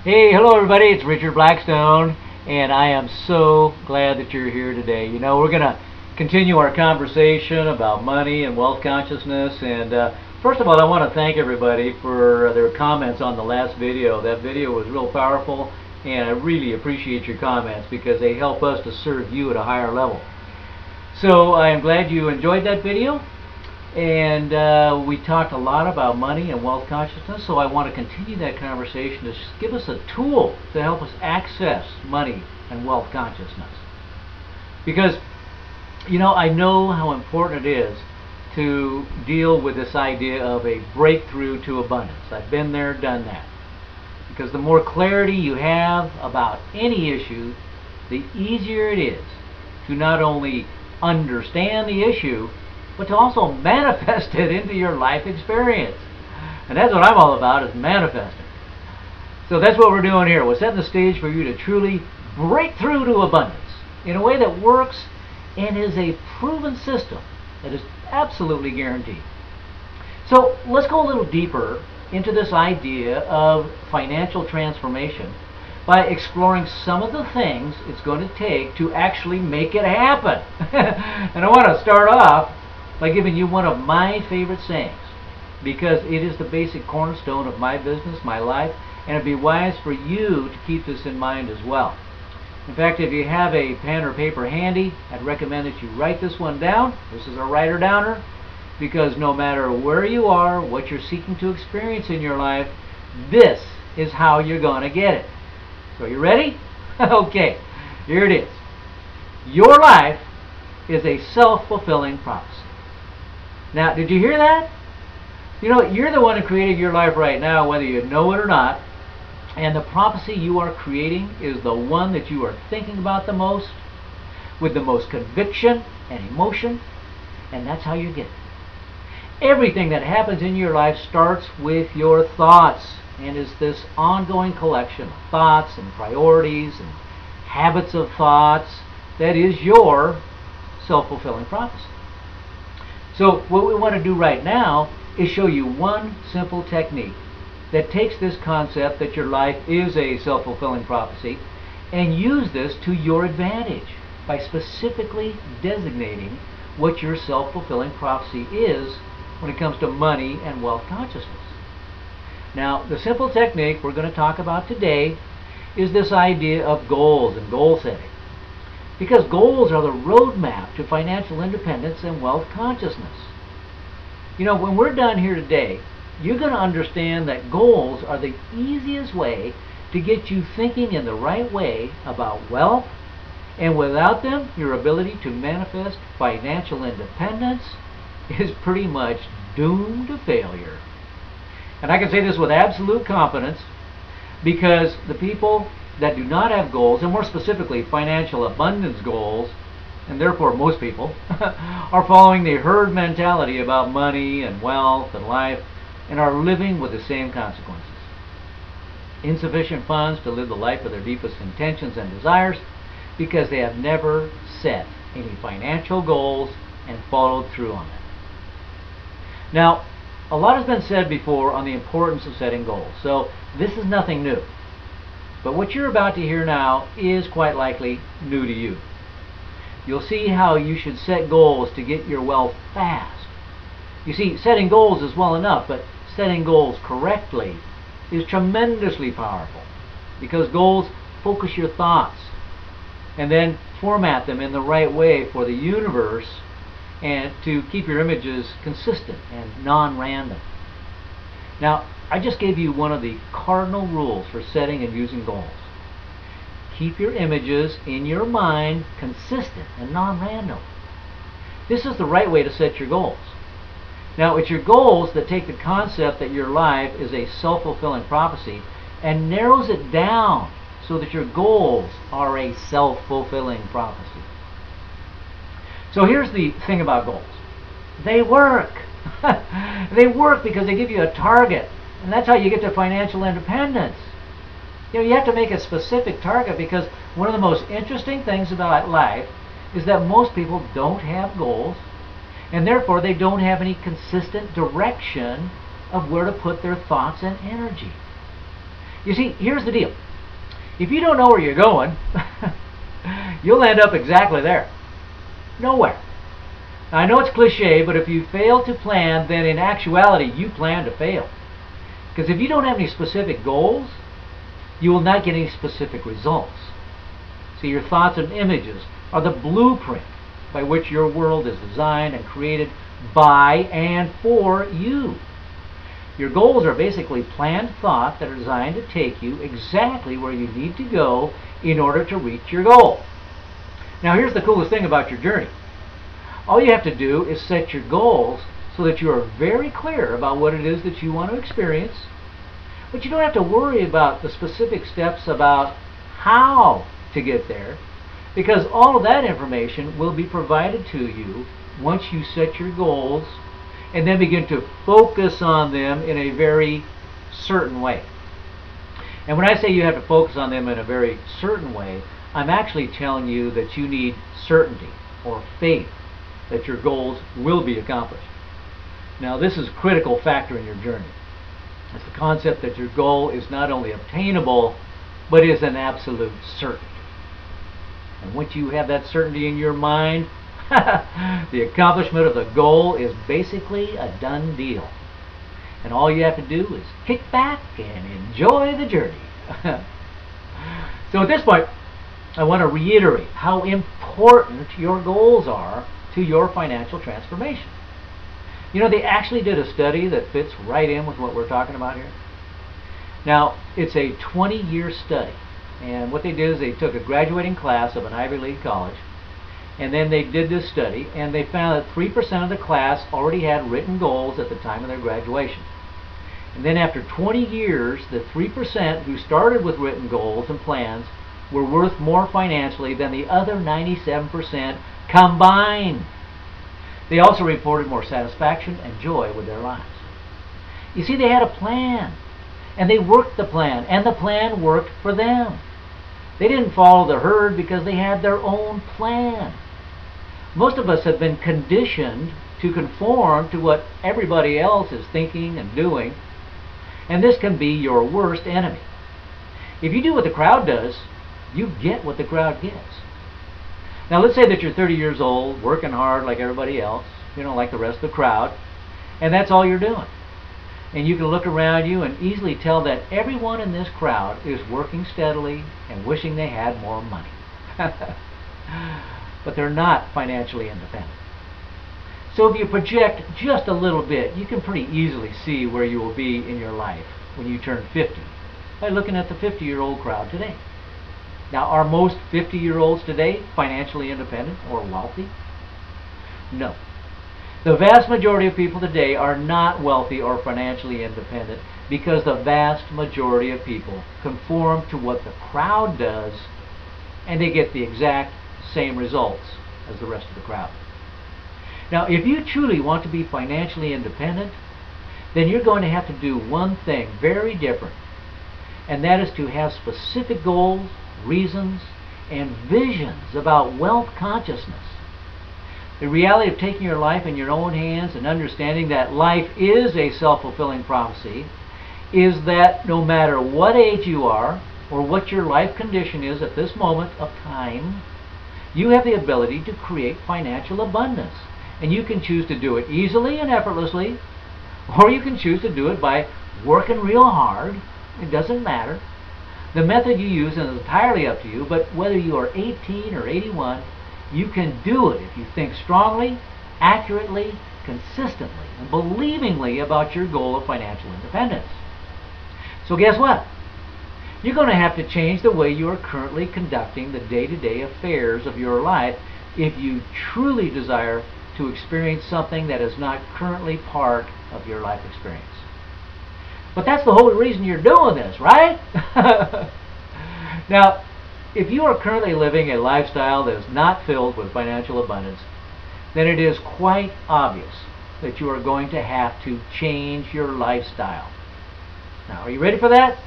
Hey, hello everybody, it's Richard Blackstone, and I am so glad that you're here today. You know, we're going to continue our conversation about money and wealth consciousness, and first of all, I want to thank everybody for their comments on the last video. That video was real powerful, and I really appreciate your comments because they help us to serve you at a higher level. So I am glad you enjoyed that video. And we talked a lot about money and wealth consciousness, so I want to continue that conversation to give us a tool to help us access money and wealth consciousness. Because, you know, I know how important it is to deal with this idea of a breakthrough to abundance. I've been there, done that. Because the more clarity you have about any issue, the easier it is to not only understand the issue, but to also manifest it into your life experience. And that's what I'm all about, is manifesting. So that's what we're doing here. We're setting the stage for you to truly break through to abundance in a way that works and is a proven system that is absolutely guaranteed. So let's go a little deeper into this idea of financial transformation by exploring some of the things it's going to take to actually make it happen. And I want to start off by giving you one of my favorite sayings, because it is the basic cornerstone of my business, my life, and it'd be wise for you to keep this in mind as well. In fact, if you have a pen or paper handy, I'd recommend that you write this one down. This is a writer-downer, because no matter where you are, what you're seeking to experience in your life, this is how you're going to get it. So you ready? Okay, here it is. Your life is a self-fulfilling prophecy. Now, did you hear that? You know, you're the one who created your life right now, whether you know it or not. And the prophecy you are creating is the one that you are thinking about the most, with the most conviction and emotion. And that's how you get it. Everything that happens in your life starts with your thoughts, and is this ongoing collection of thoughts and priorities and habits of thoughts that is your self-fulfilling prophecy. So what we want to do right now is show you one simple technique that takes this concept that your life is a self-fulfilling prophecy and use this to your advantage by specifically designating what your self-fulfilling prophecy is when it comes to money and wealth consciousness. Now, the simple technique we're going to talk about today is this idea of goals and goal setting. Because goals are the roadmap to financial independence and wealth consciousness. You know, when we're done here today, you're going to understand that goals are the easiest way to get you thinking in the right way about wealth, and without them, your ability to manifest financial independence is pretty much doomed to failure. And I can say this with absolute confidence, because the people that do not have goals, and more specifically financial abundance goals, and therefore most people, are following the herd mentality about money and wealth and life, and are living with the same consequences. Insufficient funds to live the life of their deepest intentions and desires, because they have never set any financial goals and followed through on them. Now, a lot has been said before on the importance of setting goals, so this is nothing new. But what you're about to hear now is quite likely new to you. You'll see how you should set goals to get your wealth fast. You see, setting goals is well enough, but setting goals correctly is tremendously powerful, because goals focus your thoughts and then format them in the right way for the universe, and to keep your images consistent and non-random. Now, I just gave you one of the cardinal rules for setting and using goals. Keep your images in your mind consistent and non-random. This is the right way to set your goals. Now, it's your goals that take the concept that your life is a self-fulfilling prophecy and narrows it down so that your goals are a self-fulfilling prophecy. So here's the thing about goals. They work. They work because they give you a target. And that's how you get to financial independence. You know, you have to make a specific target, because one of the most interesting things about life is that most people don't have goals, and therefore they don't have any consistent direction of where to put their thoughts and energy. You see, here's the deal. If you don't know where you're going, you'll end up exactly there. Nowhere. Now, I know it's cliche, but if you fail to plan, then in actuality, you plan to fail. Because if you don't have any specific goals, you will not get any specific results. See, your thoughts and images are the blueprint by which your world is designed and created by and for you. Your goals are basically planned thoughts that are designed to take you exactly where you need to go in order to reach your goal. Now, here's the coolest thing about your journey. All you have to do is set your goals so that you are very clear about what it is that you want to experience, but you don't have to worry about the specific steps about how to get there, because all of that information will be provided to you once you set your goals and then begin to focus on them in a very certain way. And when I say you have to focus on them in a very certain way, I'm actually telling you that you need certainty or faith that your goals will be accomplished. Now, this is a critical factor in your journey. It's the concept that your goal is not only obtainable, but is an absolute certainty. And once you have that certainty in your mind, the accomplishment of the goal is basically a done deal. And all you have to do is kick back and enjoy the journey. So at this point, I want to reiterate how important your goals are to your financial transformation. You know, they actually did a study that fits right in with what we're talking about here. Now, it's a 20-year study. And what they did is they took a graduating class of an Ivy League college, and then they did this study, and they found that 3% of the class already had written goals at the time of their graduation. And then after 20 years, the 3% who started with written goals and plans were worth more financially than the other 97% combined. They also reported more satisfaction and joy with their lives. You see, they had a plan, and they worked the plan, and the plan worked for them. They didn't follow the herd because they had their own plan. Most of us have been conditioned to conform to what everybody else is thinking and doing, and this can be your worst enemy. If you do what the crowd does, you get what the crowd gets. Now, let's say that you're 30 years old, working hard like everybody else, like the rest of the crowd, and that's all you're doing. And you can look around you and easily tell that everyone in this crowd is working steadily and wishing they had more money. But they're not financially independent. So if you project just a little bit, you can pretty easily see where you will be in your life when you turn 50 by looking at the 50-year-old crowd today. Now, are most 50-year-olds today financially independent or wealthy? No. The vast majority of people today are not wealthy or financially independent because the vast majority of people conform to what the crowd does, and they get the exact same results as the rest of the crowd. Now, if you truly want to be financially independent, then you're going to have to do one thing very different, and that is to have specific goals, reasons, and visions about wealth consciousness. The reality of taking your life in your own hands and understanding that life is a self-fulfilling prophecy is that no matter what age you are or what your life condition is at this moment of time, you have the ability to create financial abundance. And you can choose to do it easily and effortlessly, or you can choose to do it by working real hard. It doesn't matter. The method you use is entirely up to you, but whether you are 18 or 81, you can do it if you think strongly, accurately, consistently, and believingly about your goal of financial independence. So guess what? You're going to have to change the way you are currently conducting the day-to-day affairs of your life if you truly desire to experience something that is not currently part of your life experience. But that's the whole reason you're doing this, right? Now, if you are currently living a lifestyle that is not filled with financial abundance, then it is quite obvious that you are going to have to change your lifestyle. Now, are you ready for that?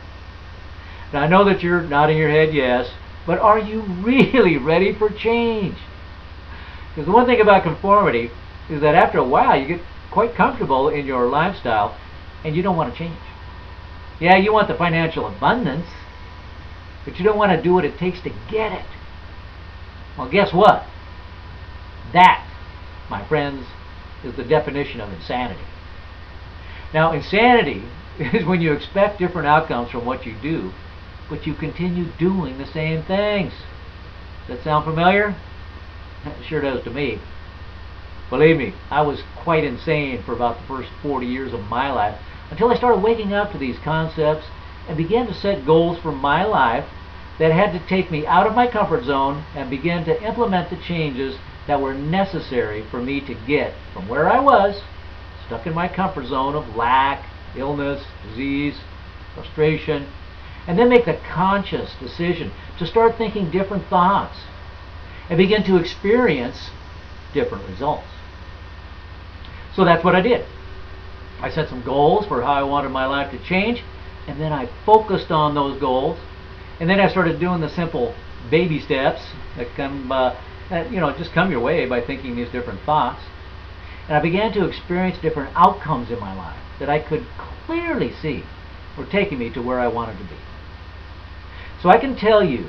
Now, I know that you're nodding your head yes, but are you really ready for change? Because the one thing about conformity is that after a while you get quite comfortable in your lifestyle and you don't want to change. Yeah, you want the financial abundance, but you don't want to do what it takes to get it. Well, guess what? That, my friends, is the definition of insanity. Now, insanity is when you expect different outcomes from what you do, but you continue doing the same things. Does that sound familiar? It sure does to me. Believe me, I was quite insane for about the first 40 years of my life until I started waking up to these concepts and began to set goals for my life that had to take me out of my comfort zone and begin to implement the changes that were necessary for me to get from where I was, stuck in my comfort zone of lack, illness, disease, frustration, and then make the conscious decision to start thinking different thoughts and begin to experience different results. So that's what I did. I set some goals for how I wanted my life to change, and then I focused on those goals, and then I started doing the simple baby steps that come, just come your way by thinking these different thoughts. And I began to experience different outcomes in my life that I could clearly see were taking me to where I wanted to be. So I can tell you,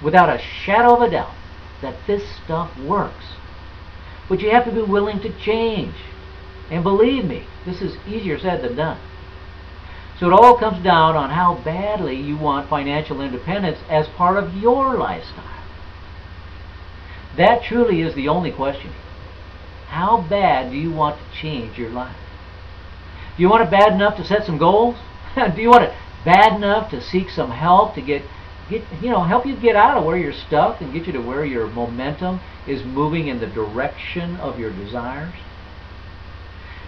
without a shadow of a doubt, that this stuff works. But you have to be willing to change. And believe me, this is easier said than done. So it all comes down on how badly you want financial independence as part of your lifestyle. That truly is the only question. How bad do you want to change your life? Do you want it bad enough to set some goals? Do you want it bad enough to seek some help to help you get out of where you're stuck and get you to where your momentum is moving in the direction of your desires?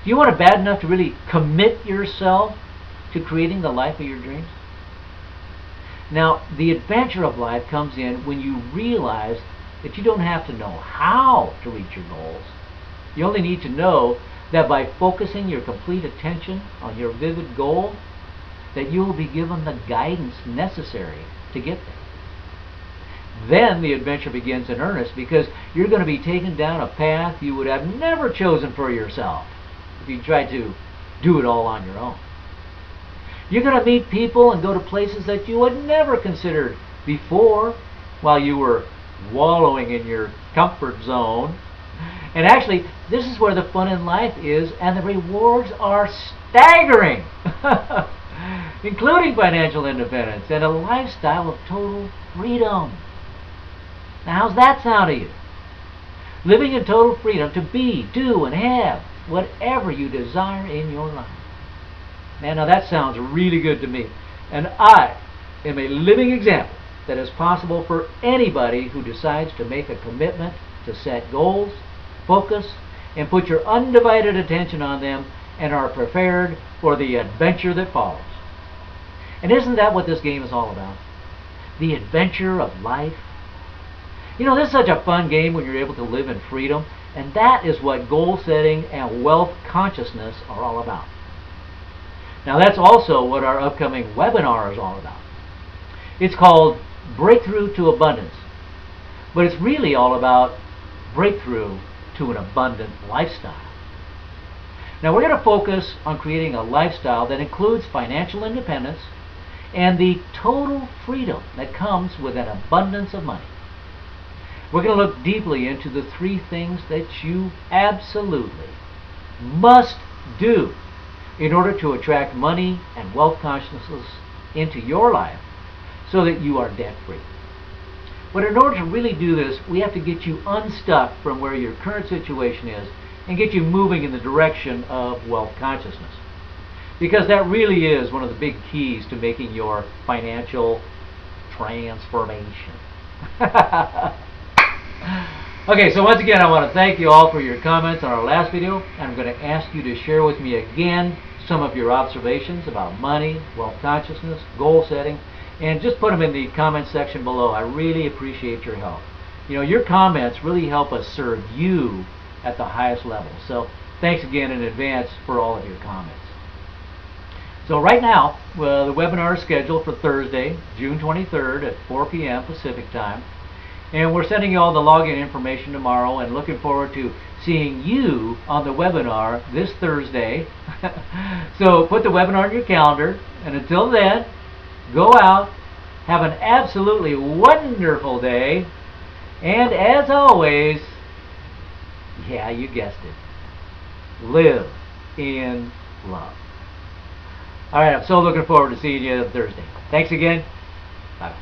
Do you want it bad enough to really commit yourself to creating the life of your dreams? Now, the adventure of life comes in when you realize that you don't have to know how to reach your goals. You only need to know that by focusing your complete attention on your vivid goal, that you will be given the guidance necessary to get there. Then the adventure begins in earnest, because you're going to be taken down a path you would have never chosen for yourself if you tried to do it all on your own. You're going to meet people and go to places that you had never considered before while you were wallowing in your comfort zone. And actually, this is where the fun in life is, and the rewards are staggering, including financial independence and a lifestyle of total freedom. Now, how's that sound to you? Living in total freedom to be, do, and have whatever you desire in your life. Man, now that sounds really good to me. And I am a living example that is possible for anybody who decides to make a commitment to set goals, focus, and put your undivided attention on them, and are prepared for the adventure that follows. And isn't that what this game is all about? The adventure of life. This is such a fun game when you're able to live in freedom, and that is what goal setting and wealth consciousness are all about. Now, that's also what our upcoming webinar is all about. It's called Breakthrough to Abundance, but it's really all about breakthrough to an abundant lifestyle. Now, we're going to focus on creating a lifestyle that includes financial independence and the total freedom that comes with an abundance of money. We're going to look deeply into the 3 things that you absolutely must do in order to attract money and wealth consciousness into your life so that you are debt-free. But in order to really do this, we have to get you unstuck from where your current situation is and get you moving in the direction of wealth consciousness. Because that really is one of the big keys to making your financial transformation. Okay, so once again, I want to thank you all for your comments on our last video. I'm going to ask you to share with me again some of your observations about money, wealth consciousness, goal setting, and just put them in the comment section below. I really appreciate your help. Your comments really help us serve you at the highest level. So thanks again in advance for all of your comments. So right now, the webinar is scheduled for Thursday, June 23rd at 4 p.m. Pacific Time. And we're sending you all the login information tomorrow, and looking forward to seeing you on the webinar this Thursday. So put the webinar in your calendar, and until then, go out, have an absolutely wonderful day, and as always, yeah, you guessed it, live in love. All right, I'm so looking forward to seeing you Thursday. Thanks again. Bye.